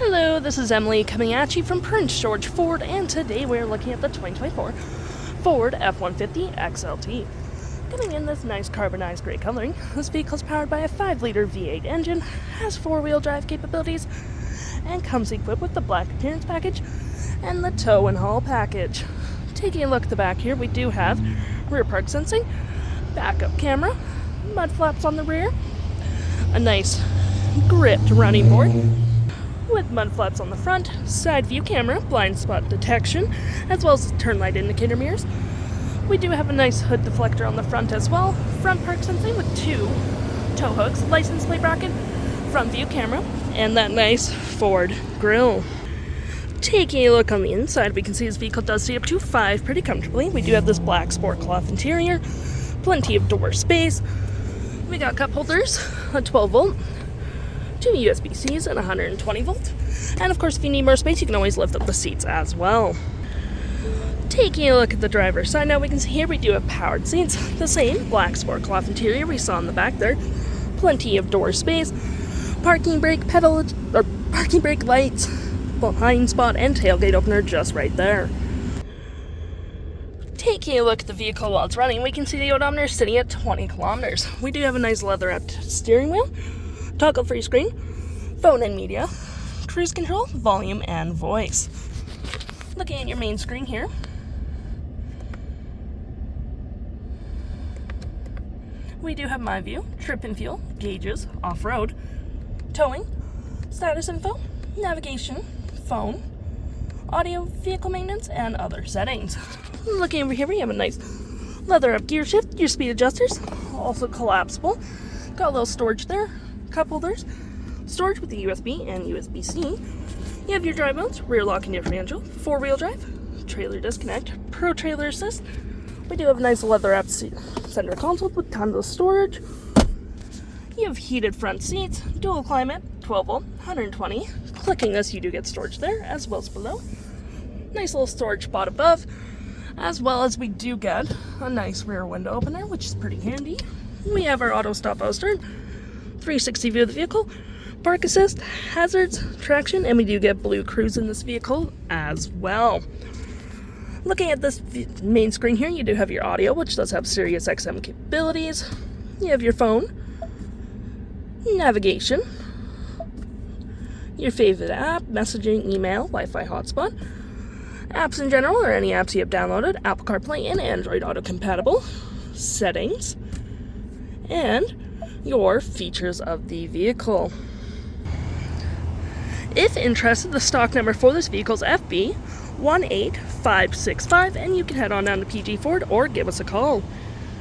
Hello, this is Emily coming at you from Prince George Ford, and today we're looking at the 2024 Ford F-150 XLT. Coming in this nice carbonized gray coloring, this vehicle is powered by a 5-liter V8 engine, has 4-wheel drive capabilities, and comes equipped with the black appearance package and the tow and haul package. Taking a look at the back here, we do have rear park sensing, backup camera, mud flaps on the rear, a nice gripped running board with mud flaps on the front, side view camera, blind spot detection, as well as turn light indicator mirrors. We do have a nice hood deflector on the front as well, front park sensing with 2 tow hooks, license plate bracket, front view camera, and that nice Ford grille. Taking a look on the inside, we can see this vehicle does seat up to 5 pretty comfortably. We do have this black sport cloth interior, plenty of door space. We got cup holders, a 12 volt, 2 USB-Cs, and 120 volt. And of course, if you need more space, you can always lift up the seats as well. Taking a look at the driver's side now, we can see here we do have powered seats, the same black sport cloth interior we saw in the back there, plenty of door space, parking brake lights, blind spot, and tailgate opener just right there. Taking a look at the vehicle while it's running, we can see the odometer sitting at 20 kilometers. We do have a nice leather-wrapped steering wheel, toggle-free screen, phone and media, cruise control, volume, and voice. Looking at your main screen here, we do have My View, trip and fuel, gauges, off-road, towing, status info, navigation, phone, audio, vehicle maintenance, and other settings. Looking over here, we have a nice leather-up gear shift, your speed adjusters, also collapsible. Got a little storage there, cup holders, storage with the USB and USB-C. You have your drive modes, rear lock and differential, 4-wheel drive, trailer disconnect, pro trailer assist. We do have a nice leather-wrapped center console with tons of storage. You have heated front seats, dual climate, 12 volt, 120. Clicking this, you do get storage there as well as below. Nice little storage spot above, as well as we do get a nice rear window opener, which is pretty handy. We have our auto stop auto start, 360 view of the vehicle, park assist, hazards, traction, and we do get BLUECRUISE in this vehicle as well. Looking at this main screen here, you do have your audio, which does have Sirius XM capabilities. You have your phone, navigation, your favorite app, messaging, email, Wi-Fi hotspot, apps in general or any apps you have downloaded, Apple CarPlay and Android Auto compatible, settings, and your features of the vehicle. If interested, the stock number for this vehicle is FB18565, and you can head on down to PG Ford or give us a call.